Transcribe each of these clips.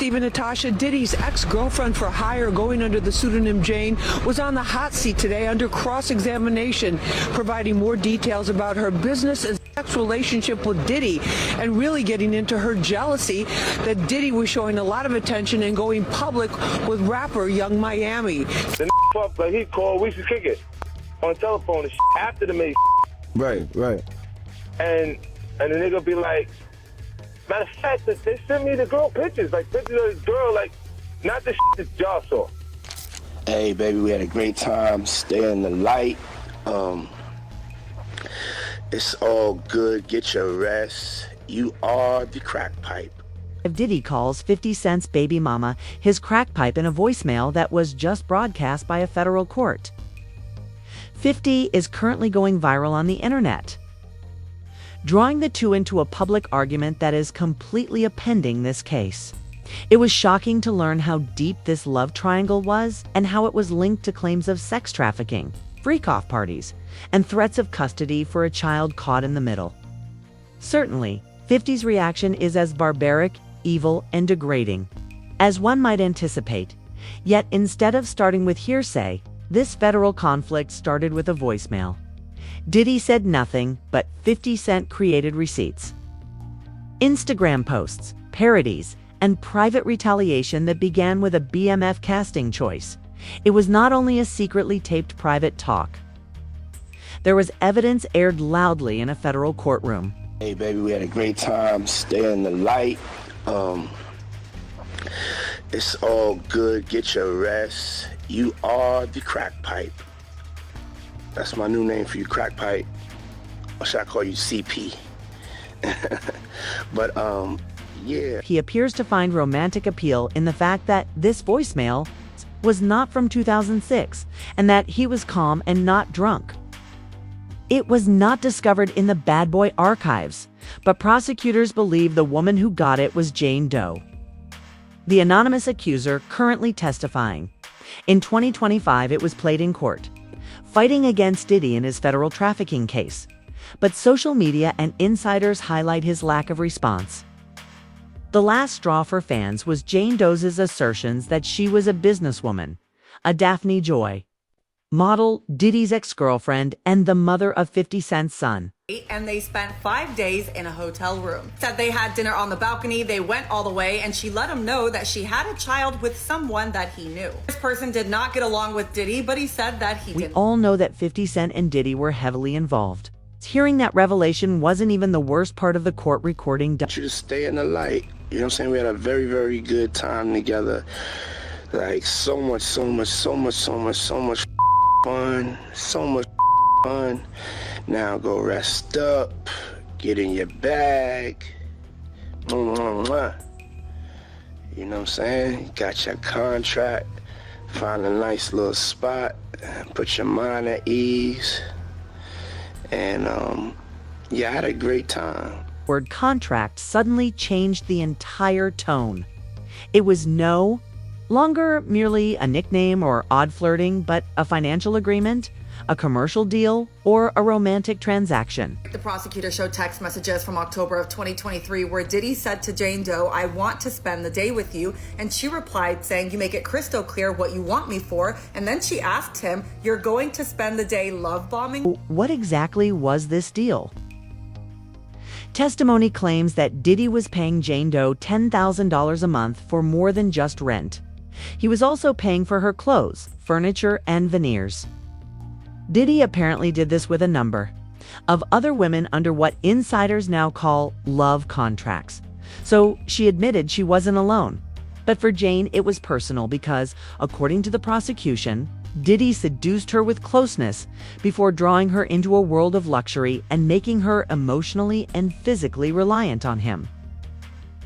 Stephen, Natasha Diddy's ex-girlfriend for hire going under the pseudonym Jane was on the hot seat today under cross-examination, providing more details about her business and sex relationship with Diddy and really getting into her jealousy that Diddy was showing a lot of attention and going public with rapper Young Miami. The fuck, like he called, we used to kick it on the telephone and after the maze. Right. And the nigga be like, matter of fact, they sent me the girl pictures, like pictures of this girl, like, not the that y'all saw. Hey, baby, we had a great time. Stay in the light. It's all good. Get your rest. You are the crack pipe. Diddy calls 50 Cent's baby mama his crack pipe in a voicemail that was just broadcast by a federal court. 50 is currently going viral on the internet, drawing the two into a public argument that is completely appending this case. It was shocking to learn how deep this love triangle was and how it was linked to claims of sex trafficking, freak-off parties, and threats of custody for a child caught in the middle. Certainly, 50's reaction is as barbaric, evil, and degrading as one might anticipate. Yet instead of starting with hearsay, this federal conflict started with a voicemail. Diddy said nothing, but 50 Cent created receipts, Instagram posts, parodies, and private retaliation that began with a BMF casting choice. It was not only a secretly taped private talk. There was evidence aired loudly in a federal courtroom. Hey, baby, we had a great time. Stay in the light. It's all good. Get your rest. You are the crack pipe. That's my new name for you, crack pipe. Or should I call you CP? But, yeah. He appears to find romantic appeal in the fact that this voicemail was not from 2006 and that he was calm and not drunk. It was not discovered in the Bad Boy archives, but prosecutors believe the woman who got it was Jane Doe, the anonymous accuser currently testifying. In 2025, it was played in court, fighting against Diddy in his federal trafficking case. But social media and insiders highlight his lack of response. The last straw for fans was Jane Doe's assertions that she was a businesswoman, a Daphne Joy, model, Diddy's ex-girlfriend, and the mother of 50 Cent's son. And they spent 5 days in a hotel room. Said they had dinner on the balcony, they went all the way, and she let him know that she had a child with someone that he knew. This person did not get along with Diddy, but he said that he didn't. We all know that 50 Cent and Diddy were heavily involved. Hearing that revelation wasn't even the worst part of the court recording. You just stay in the light. You know what I'm saying? We had a very, very good time together. Like, so much fun. So much fun. Now go rest up. Get in your bag. You know what I'm saying? Got your contract. Find a nice little spot. Put your mind at ease. And, yeah, I had a great time. Word contract suddenly changed the entire tone. It was no longer merely a nickname or odd flirting, but a financial agreement, a commercial deal, or a romantic transaction. The prosecutor showed text messages from October of 2023 where Diddy said to Jane Doe, "I want to spend the day with you." And she replied saying, "You make it crystal clear what you want me for." And then she asked him, "You're going to spend the day love bombing?" What exactly was this deal? Testimony claims that Diddy was paying Jane Doe $10,000 a month for more than just rent. He was also paying for her clothes, furniture, and veneers. Diddy apparently did this with a number of other women under what insiders now call love contracts. So she admitted she wasn't alone. But for Jane, it was personal because, according to the prosecution, Diddy seduced her with closeness before drawing her into a world of luxury and making her emotionally and physically reliant on him.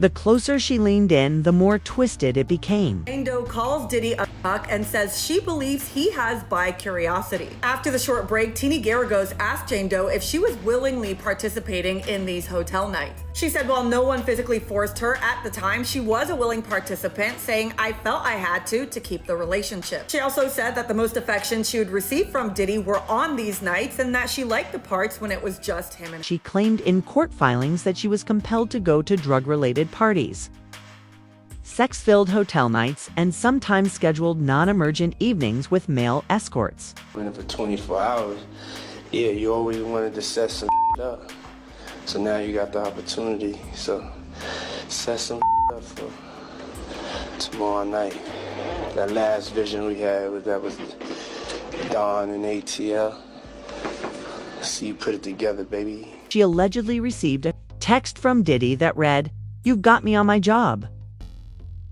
The closer she leaned in, the more twisted it became. Jane Doe calls Diddy a fuck and says she believes he has bi-curiosity. After the short break, Teeny Garagos asked Jane Doe if she was willingly participating in these hotel nights. She said while no one physically forced her at the time, she was a willing participant, saying, "I felt I had to keep the relationship." She also said that the most affection she would receive from Diddy were on these nights and that she liked the parts when it was just him and She claimed in court filings that she was compelled to go to drug-related parties, sex-filled hotel nights, and sometimes scheduled non-emergent evenings with male escorts. Went for 24 hours. Yeah, you always wanted to set some up. So now you got the opportunity. So set some up for tomorrow night. That last vision we had was Dawn and ATL. See you put it together, baby. She allegedly received a text from Diddy that read, "You've got me on my job.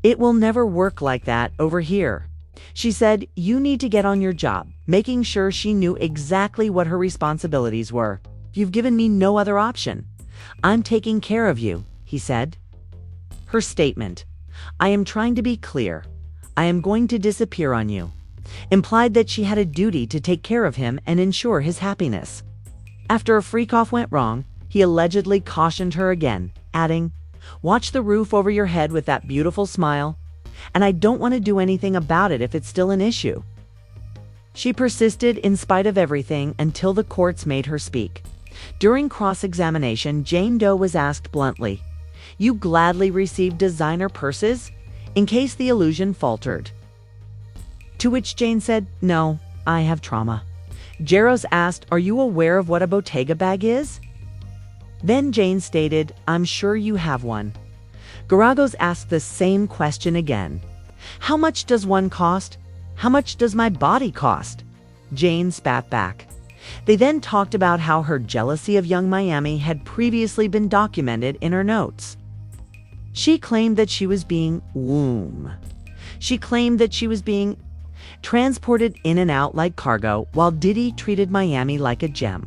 It will never work like that over here." She said, "You need to get on your job," making sure she knew exactly what her responsibilities were. "You've given me no other option. I'm taking care of you," he said. Her statement, "I am trying to be clear. I am going to disappear on you," implied that she had a duty to take care of him and ensure his happiness. After a freak-off went wrong, he allegedly cautioned her again, adding, "Watch the roof over your head with that beautiful smile, and I don't want to do anything about it if it's still an issue." She persisted in spite of everything until the courts made her speak. During cross-examination, Jane Doe was asked bluntly, "You gladly received designer purses?" in case the illusion faltered. To which Jane said, "No, I have trauma." Jaros asked, "Are you aware of what a Bottega bag is?" Then Jane stated, "I'm sure you have one." Garagos asked the same question again. "How much does one cost? How much does my body cost?" Jane spat back. They then talked about how her jealousy of Young Miami had previously been documented in her notes. She claimed that she was being She claimed that she was being transported in and out like cargo, while Diddy treated Miami like a gem.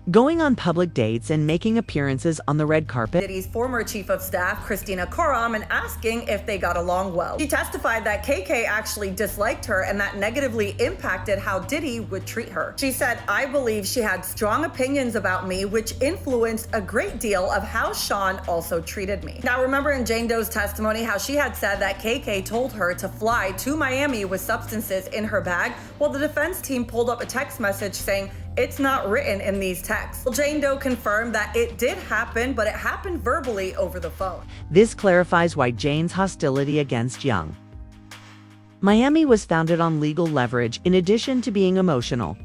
Going on public dates and making appearances on the red carpet. Diddy's former chief of staff, Christina Koram, and asking if they got along well. She testified that KK actually disliked her and that negatively impacted how Diddy would treat her. She said, "I believe she had strong opinions about me, which influenced a great deal of how Sean also treated me." Now, remember in Jane Doe's testimony how she had said that KK told her to fly to Miami with substances in her bag? Well, the defense team pulled up a text message saying, "It's not written in these texts." Well, Jane Doe confirmed that it did happen, but it happened verbally over the phone. This clarifies why Jane's hostility against Young. Miami was founded on legal leverage in addition to being emotional.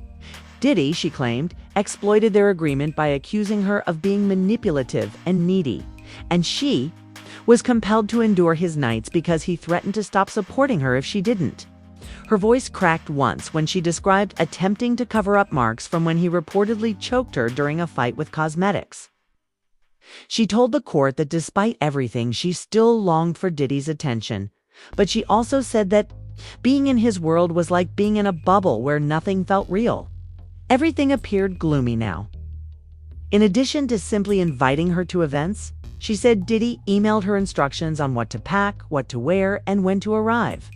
Diddy, she claimed, exploited their agreement by accusing her of being manipulative and needy, and she was compelled to endure his nights because he threatened to stop supporting her if she didn't. Her voice cracked once when she described attempting to cover up marks from when he reportedly choked her during a fight with cosmetics. She told the court that despite everything, she still longed for Diddy's attention, but she also said that being in his world was like being in a bubble where nothing felt real. Everything appeared gloomy now. In addition to simply inviting her to events, she said Diddy emailed her instructions on what to pack, what to wear, and when to arrive.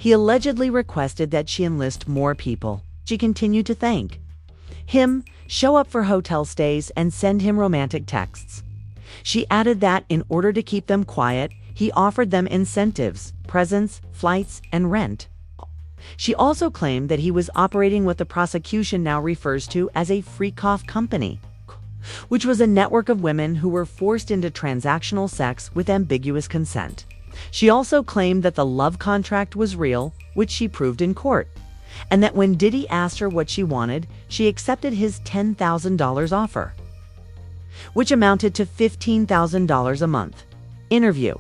He allegedly requested that she enlist more people. She continued to thank him, show up for hotel stays, and send him romantic texts. She added that in order to keep them quiet, he offered them incentives, presents, flights, and rent. She also claimed that he was operating what the prosecution now refers to as a freak-off company, which was a network of women who were forced into transactional sex with ambiguous consent. She also claimed that the love contract was real, which she proved in court, and that when Diddy asked her what she wanted, she accepted his $10,000 offer, which amounted to $15,000 a month. Interview,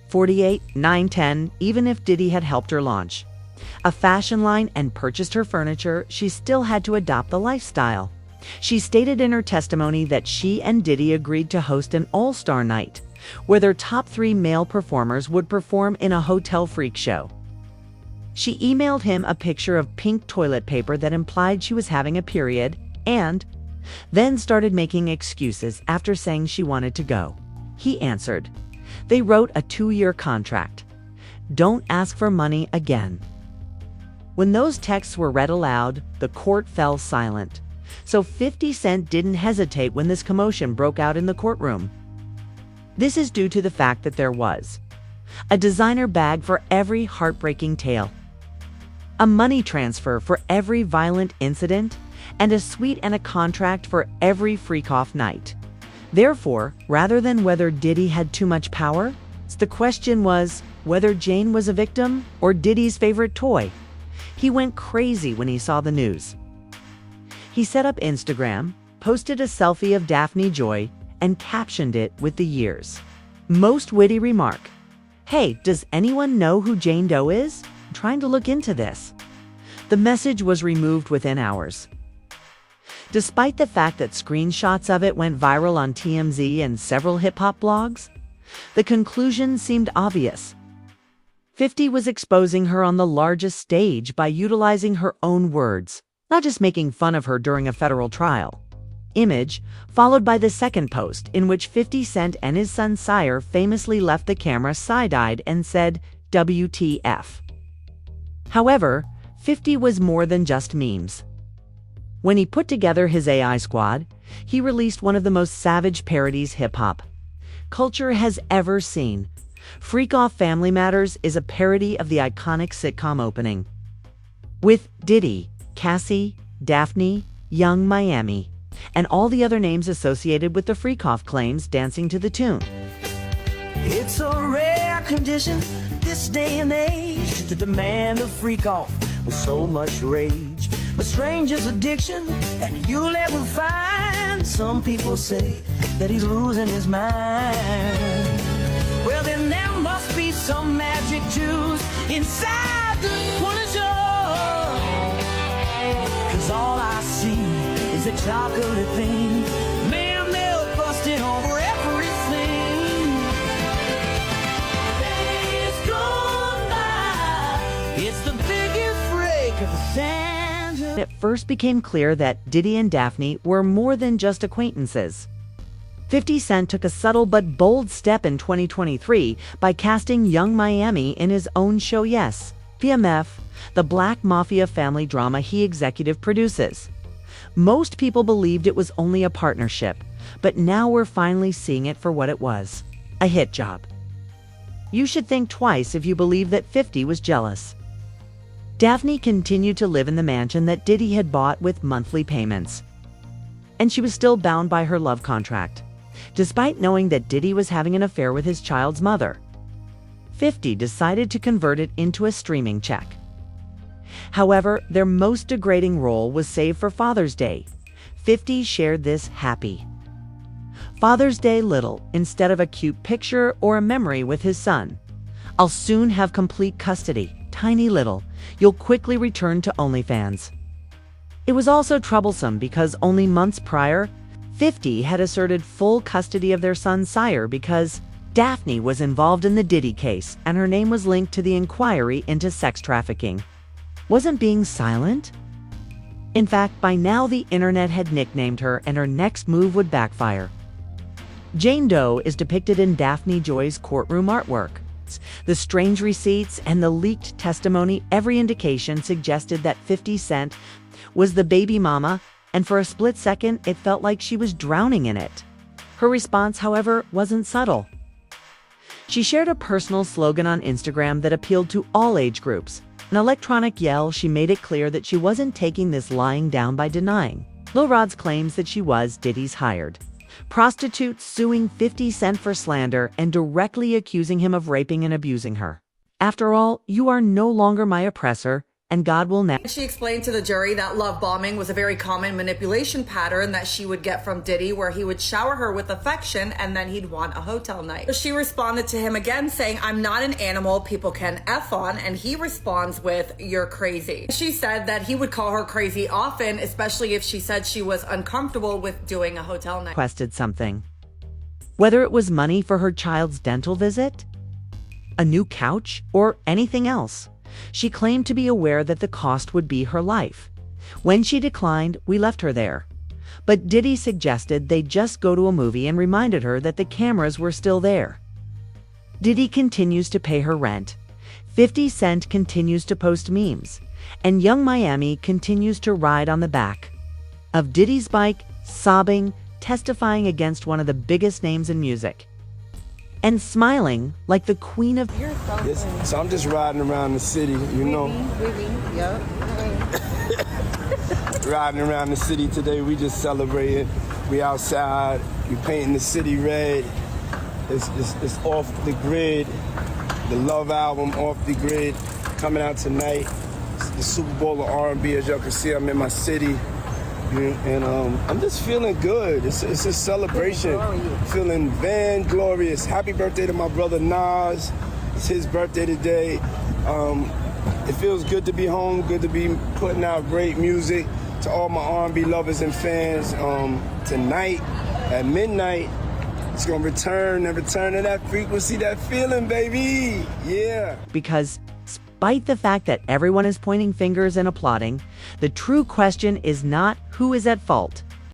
48, 910, even if Diddy had helped her launch a fashion line and purchased her furniture, she still had to adopt the lifestyle. She stated in her testimony that she and Diddy agreed to host an all-star night, where their top 3 male performers would perform in a hotel freak show. She emailed him a picture of pink toilet paper that implied she was having a period, and then started making excuses after saying she wanted to go. He answered. They wrote a 2-year contract. Don't ask for money again. When those texts were read aloud, the court fell silent. So 50 Cent didn't hesitate when this commotion broke out in the courtroom. This is due to the fact that there was a designer bag for every heartbreaking tale, a money transfer for every violent incident, and a suite and a contract for every freak-off night. Therefore, rather than whether Diddy had too much power, The question was whether Jane was a victim or Diddy's favorite toy. He went crazy when he saw the news. He set up Instagram, posted a selfie of Daphne Joy, and captioned it with the years. Most witty remark: "Hey, does anyone know who Jane Doe is? I'm trying to look into this." The message was removed within hours. Despite the fact that screenshots of it went viral on TMZ and several hip-hop blogs, the conclusion seemed obvious. 50 was exposing her on the largest stage by utilizing her own words, not just making fun of her during a federal trial. Image, followed by the second post, in which 50 Cent and his son Sire famously left the camera side-eyed and said, "WTF." However, 50 was more than just memes. When he put together his AI squad, he released one of the most savage parodies hip-hop culture has ever seen. Freak Off Family Matters is a parody of the iconic sitcom opening, with Diddy, Cassie, Daphne, Young Miami, and all the other names associated with the Freak Off claims dancing to the tune. It's a rare condition this day and age to demand a freak off with so much rage. A stranger's addiction that you'll never find. Some people say that he's losing his mind. Well, then there must be some magic juice inside the pleasure. 'Cause all I see is a chocolate thing. Man, they're busting over everything. Days gone by, it's the biggest break of the sand. It first became clear that Diddy and Daphne were more than just acquaintances. 50 Cent took a subtle but bold step in 2023 by casting Young Miami in his own show Yes, BMF, the Black Mafia family drama he executive produces. Most people believed it was only a partnership, but now we're finally seeing it for what it was: a hit job. You should think twice if you believe that 50 was jealous. Daphne continued to live in the mansion that Diddy had bought with monthly payments, and she was still bound by her love contract, despite knowing that Diddy was having an affair with his child's mother. 50 decided to convert it into a streaming check. However, their most degrading role was saved for Father's Day. 50 shared this happy Father's Day little instead of a cute picture or a memory with his son. "I'll soon have complete custody. Tiny little. You'll quickly return to OnlyFans." It was also troublesome because only months prior, 50 had asserted full custody of their son Sire because Daphne was involved in the Diddy case and her name was linked to the inquiry into sex trafficking. Wasn't being silent? In fact, by now the internet had nicknamed her and her next move would backfire. Jane Doe is depicted in Daphne Joy's courtroom artwork. The strange receipts and the leaked testimony, every indication suggested that 50 Cent was the baby mama, and for a split second, it felt like she was drowning in it. Her response, however, wasn't subtle. She shared a personal slogan on Instagram that appealed to all age groups. An electronic yell, she made it clear that she wasn't taking this lying down by denying Lil Rod's claims that she was Diddy's hired prostitute, suing 50 Cent for slander and directly accusing him of raping and abusing her. "After all, you are no longer my oppressor, and God will now." She explained to the jury that love bombing was a very common manipulation pattern that she would get from Diddy, where he would shower her with affection and then he'd want a hotel night. So she responded to him again saying, "I'm not an animal people can F on," and he responds with, "You're crazy." She said that he would call her crazy often, especially if she said she was uncomfortable with doing a hotel night. Requested something. Whether it was money for her child's dental visit, a new couch, or anything else. She claimed to be aware that the cost would be her life. When she declined, we left her there. But Diddy suggested they just go to a movie and reminded her that the cameras were still there. Diddy continues to pay her rent. 50 Cent continues to post memes. And Young Miami continues to ride on the back of Diddy's bike, sobbing, testifying against one of the biggest names in music, and smiling like the queen of... Yes, so I'm just riding around the city, you know. Yep. Riding around the city today, we just celebrating. We outside, we painting the city red. It's Off the Grid, the Love album, Off the Grid, coming out tonight. It's the Super Bowl of R&B. As y'all can see, I'm in my city. And I'm just feeling good. It's a celebration. Feeling vainglorious. Happy birthday to my brother Nas. It's his birthday today. It feels good to be home, good to be putting out great music to all my R&B lovers and fans. Tonight at midnight, it's gonna return to that frequency, that feeling, baby. Yeah. Because despite the fact that everyone is pointing fingers and applauding, the true question is not who is at fault,